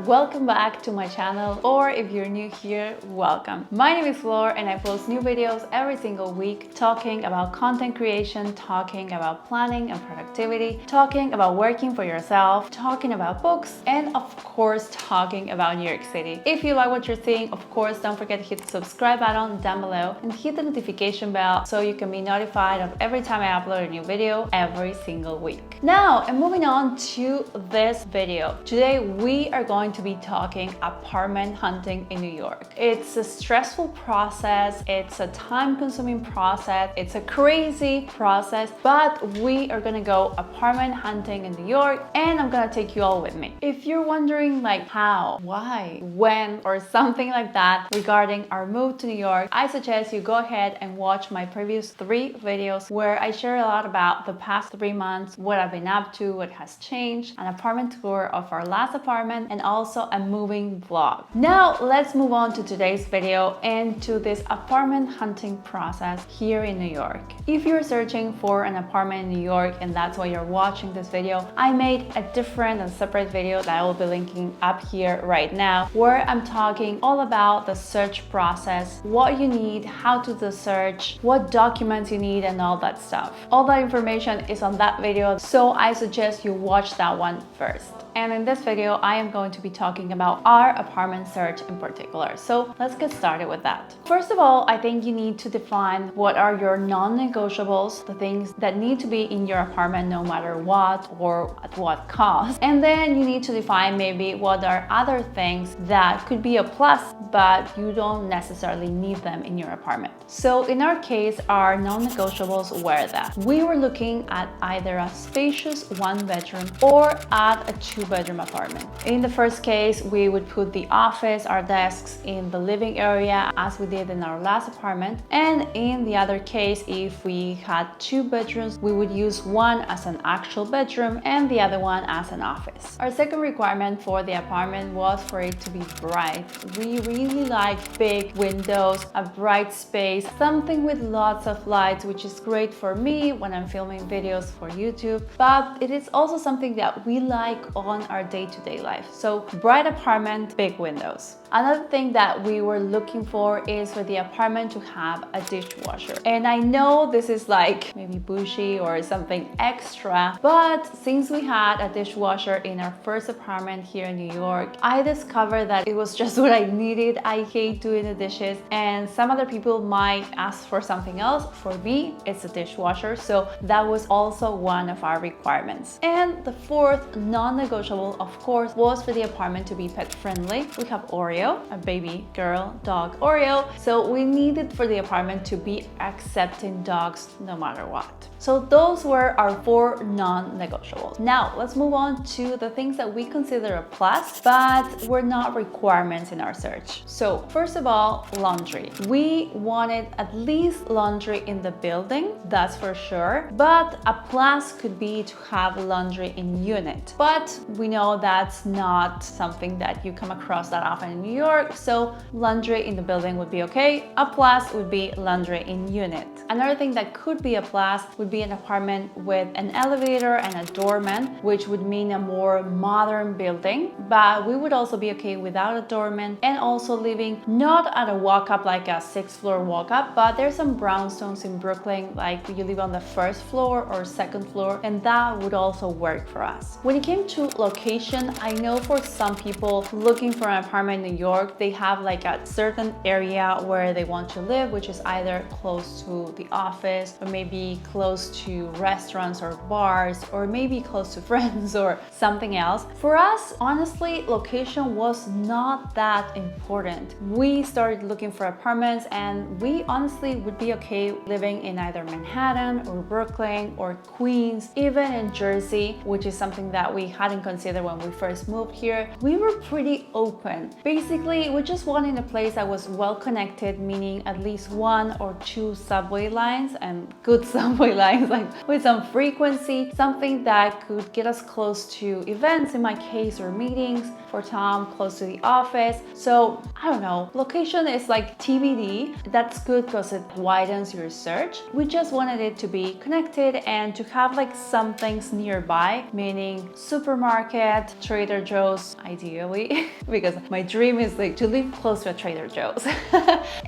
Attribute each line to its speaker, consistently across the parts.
Speaker 1: welcome back to my channel, or if you're new here, welcome. My name is Flor and I post new videos every single week talking about content creation, talking about planning and productivity, talking about working for yourself, talking about books, and of course talking about New York City. If you like what you're seeing, of course don't forget to hit the subscribe button down below and hit the notification bell so you can be notified of every time I upload a new video every single week. Now, and moving on to this video. Today we are going to be talking apartment hunting in New York. It's a stressful process, it's a time-consuming process, it's a crazy process, but we are gonna go apartment hunting in New York and I'm gonna take you all with me. If you're wondering like how, why, when, or something like that regarding our move to New York, I suggest you go ahead and watch my previous 3 videos where I share a lot about the past 3 months, what I've been up to, what has changed, an apartment tour of our last apartment, and also a moving vlog. Now let's move on to today's video and to this apartment hunting process here in New York. If you're searching for an apartment in New York and that's why you're watching this video, I made a different and separate video that I will be linking up here right now, where I'm talking all about the search process, what you need, how to do the search, what documents you need, and all that stuff. All that information is on that video, so I suggest you watch that one first. And in this video, I am going to be talking about our apartment search in particular. So let's get started with that. First of all, I think you need to define what are your non-negotiables, the things that need to be in your apartment no matter what or at what cost. And then you need to define maybe what are other things that could be a plus, but you don't necessarily need them in your apartment. So in our case, our non-negotiables were that we were looking at either a spacious 1-bedroom or at a 2-bedroom apartment. In the first case, we would put the office, our desks in the living area as we did in our last apartment. And in the other case, if we had 2 bedrooms, we would use one as an actual bedroom and the other one as an office. Our second requirement for the apartment was for it to be bright. We really like big windows, a bright space, something with lots of lights, which is great for me when I'm filming videos for YouTube, but it is also something that we like on our day-to-day life. So bright apartment, big windows. Another thing that we were looking for is for the apartment to have a dishwasher. And I know this is like maybe bougie or something extra, but since we had a dishwasher in our first apartment here in New York, I discovered that it was just what I needed. I hate doing the dishes, and some other people might ask for something else. For me, it's a dishwasher, so that was also one of our requirements. And the fourth non-negotiable, of course, was for the apartment to be pet friendly. We have Oreo, a baby girl dog Oreo, so we needed for the apartment to be accepting dogs no matter what. So those were our 4 non-negotiables. Now let's move on to the things that we consider a plus, but were not requirements in our search. So first of all, laundry. We wanted at least laundry in the building, that's for sure, but a plus could be to have laundry in unit. But we know that's not something that you come across that often in New York, so laundry in the building would be okay. A plus would be laundry in unit. Another thing that could be a plus would be an apartment with an elevator and a doorman, which would mean a more modern building, but we would also be okay without a doorman, and also living not at a walk-up like a 6th-floor walk-up, but there's some brownstones in Brooklyn, like you live on the 1st floor or 2nd floor, and that would also work for us. When it came to location, I know for some people looking for an apartment in New York, they have like a certain area where they want to live, which is either close to the office or maybe close to restaurants or bars, or maybe close to friends or something else. For us, honestly, location was not that important. We started looking for apartments and we honestly would be okay living in either Manhattan or Brooklyn or Queens, even in Jersey, which is something that we hadn't considered when we first moved here. We were pretty open. Basically, we just wanted a place that was well connected, meaning at least 1 or 2 subway lines, and good subway lines, like with some frequency, something that could get us close to events in my case or meetings. for Tom, close to the office. So I don't know, location is like TBD. That's good because it widens your search. We just wanted it to be connected and to have like some things nearby, meaning supermarket, Trader Joe's, ideally, because my dream is like to live close to a Trader Joe's.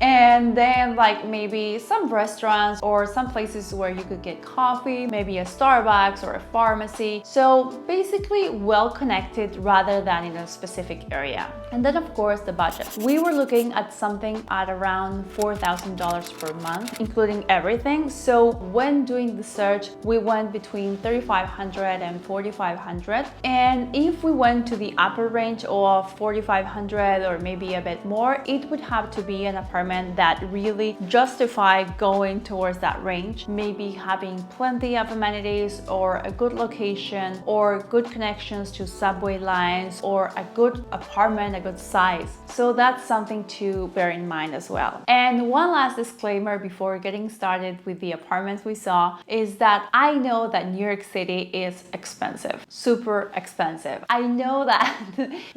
Speaker 1: And then like maybe some restaurants or some places where you could get coffee, maybe a Starbucks or a pharmacy. So basically well connected rather than in a specific area. And then of course the budget. We were looking at something at around $4,000 per month, including everything. So when doing the search, we went between $3,500 and $4,500. And if we went to the upper range of $4,500 or maybe a bit more, it would have to be an apartment that really justified going towards that range, maybe having plenty of amenities or a good location or good connections to subway lines or a good apartment, a good size. So that's something to bear in mind as well. And one last disclaimer before getting started with the apartments we saw is that I know that New York City is expensive, super expensive. I know that,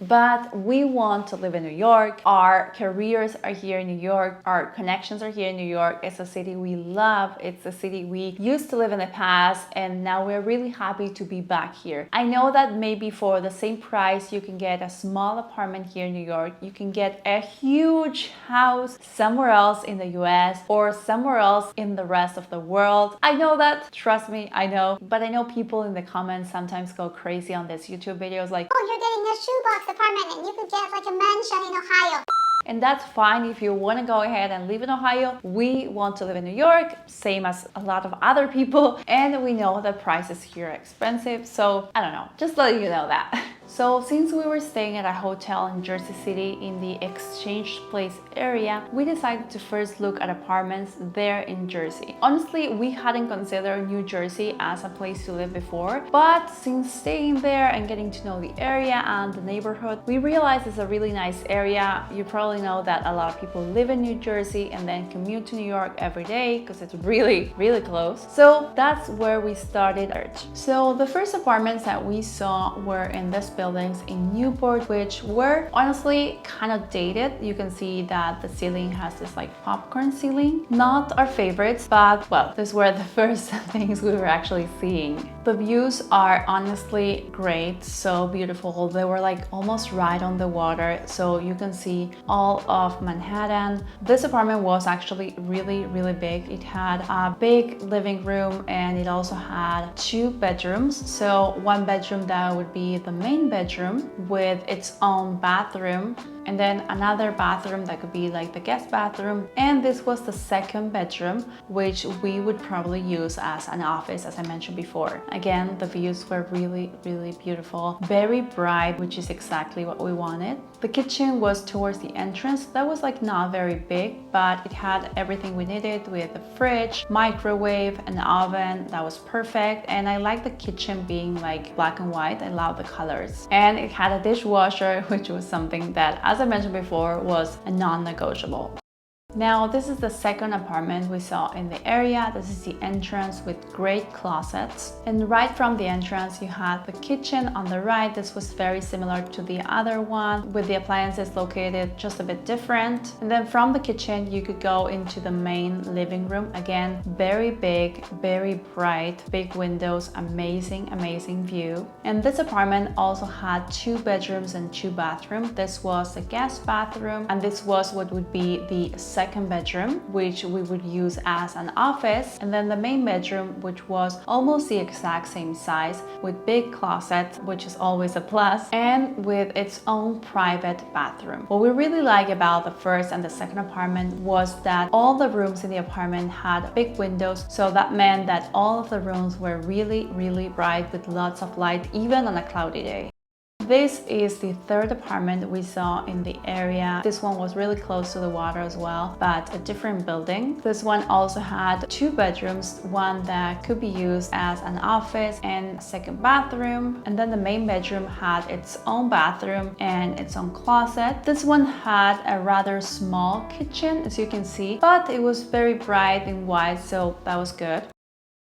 Speaker 1: but we want to live in New York. Our careers are here in New York. Our connections are here in New York. It's a city we love. It's a city we used to live in the past, and now we're really happy to be back here. I know that maybe for the same price, you can get a small apartment here in New York. You can get a huge house somewhere else in the US or somewhere else in the rest of the world. I know that, trust me, I know. But I know people in the comments sometimes go crazy on these YouTube videos like,
Speaker 2: oh, you're getting a shoebox apartment and you could get like a mansion in Ohio.
Speaker 1: And that's fine if you want to go ahead and live in Ohio. We want to live in New York, same as a lot of other people. And we know that prices here are expensive. So I don't know, just letting you know that. So since we were staying at a hotel in Jersey City in the Exchange Place area, we decided to first look at apartments there in Jersey. Honestly, we hadn't considered New Jersey as a place to live before, but since staying there and getting to know the area and the neighborhood, we realized it's a really nice area. You probably know that a lot of people live in New Jersey and then commute to New York every day because it's really, really close. So that's where we started our search. So the first apartments that we saw were in this buildings in Newport, which were honestly kind of dated. You can see that the ceiling has this like popcorn ceiling. Not our favorites, but well, these were the first things we were actually seeing. The views are honestly great, so beautiful. They were like almost right on the water, so you can see all of Manhattan. This apartment was actually really, really big. It had a big living room and it also had 2 bedrooms. So one bedroom that would be the main bedroom with its own bathroom, and then another bathroom that could be like the guest bathroom. And this was the second bedroom, which we would probably use as an office, as I mentioned before. Again, the views were really, really beautiful, very bright, which is exactly what we wanted. The kitchen was towards the entrance. That was like not very big, but it had everything we needed with a fridge, microwave, an oven. That was perfect. And I like the kitchen being like black and white. I love the colors. And it had a dishwasher, which was something that, as I mentioned before, was a non-negotiable. Now, this is the second apartment we saw in the area. This is the entrance with great closets. And right from the entrance, you had the kitchen on the right. This was very similar to the other one, with the appliances located just a bit different. And then from the kitchen, you could go into the main living room. Again, very big, very bright, big windows, amazing, amazing view. And this apartment also had 2 bedrooms and 2 bathrooms. This was the guest bathroom, and this was what would be the second bedroom, which we would use as an office, and then the main bedroom, which was almost the exact same size with big closets, which is always a plus, and with its own private bathroom. What we really like about the first and the second apartment was that all the rooms in the apartment had big windows, so that meant that all of the rooms were really, really bright with lots of light, even on a cloudy day. This is the third apartment we saw in the area. This one was really close to the water as well, but a different building. This one also had 2 bedrooms, one that could be used as an office and a second bathroom. And then the main bedroom had its own bathroom and its own closet. This one had a rather small kitchen, as you can see, but it was very bright and wide, so that was good.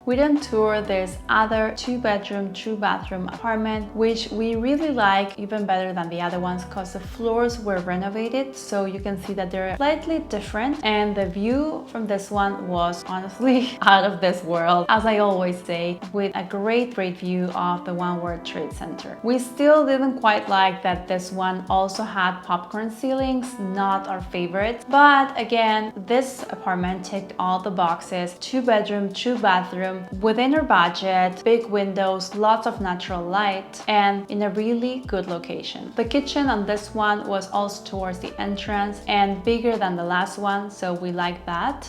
Speaker 1: We then tour this other 2-bedroom, 2-bathroom apartment, which we really like even better than the other ones because the floors were renovated, so you can see that they're slightly different, and the view from this one was honestly out of this world, as I always say, with a great view of the One World Trade Center. We still didn't quite like that this one also had popcorn ceilings, not our favorite, but again, this apartment ticked all the boxes. 2-bedroom, 2-bathroom, within our budget, big windows, lots of natural light, and in a really good location. The kitchen on this one was also towards the entrance and bigger than the last one, so we like that.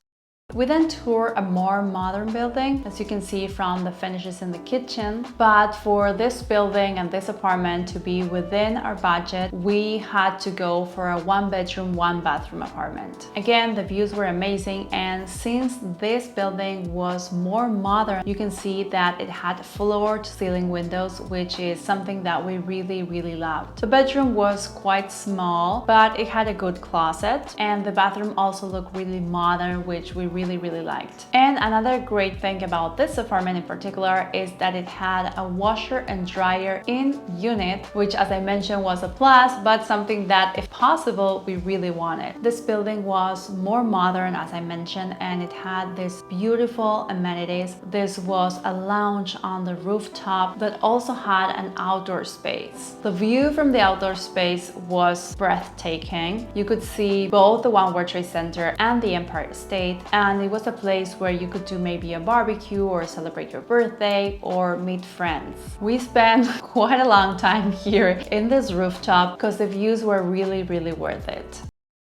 Speaker 1: We then tour a more modern building, as you can see from the finishes in the kitchen. But for this building and this apartment to be within our budget, we had to go for a 1-bedroom, 1-bathroom apartment. Again, the views were amazing, and since this building was more modern, you can see that it had floor-to-ceiling windows, which is something that we really loved. The bedroom was quite small, but it had a good closet, and the bathroom also looked really modern, which we really liked. And another great thing about this apartment in particular is that it had a washer and dryer in unit, which, as I mentioned, was a plus, but something that, if possible, we really wanted. This building was more modern, as I mentioned, and it had this beautiful amenities. This was a lounge on the rooftop that also had an outdoor space. The view from the outdoor space was breathtaking. You could see both the One World Trade Center and the Empire State, and it was a place where you could do maybe a barbecue or celebrate your birthday or meet friends. We spent quite a long time here in this rooftop because the views were really worth it.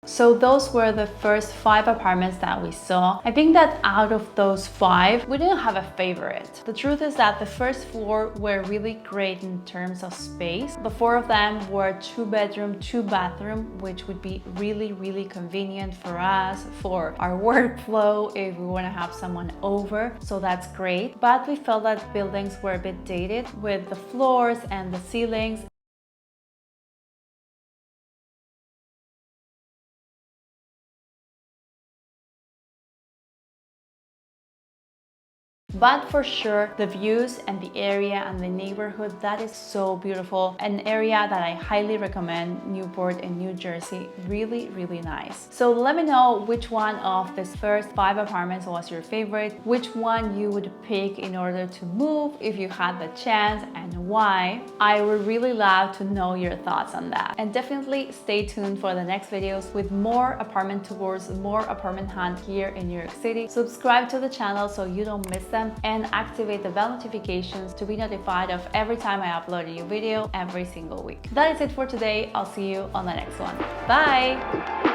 Speaker 1: So those were the first 5 apartments that we saw. I think that out of those 5, we didn't have a favorite. The truth is that the first 4 were really great in terms of space. The 4 of them were 2-bedroom, 2-bathroom, which would be really convenient for us, for our workflow, if we want to have someone over. So that's great. But we felt that buildings were a bit dated with the floors and the ceilings. But for sure, the views and the area and the neighborhood, that is so beautiful. An area that I highly recommend, Newport in New Jersey. Really nice. So let me know which one of these first 5 apartments was your favorite, which one you would pick in order to move if you had the chance, and why. I would really love to know your thoughts on that. And definitely stay tuned for the next videos with more apartment tours, more apartment hunt here in New York City. Subscribe to the channel so you don't miss them, and activate the bell notifications to be notified of every time I upload a new video every single week. That is it for today. I'll see you on the next one. Bye!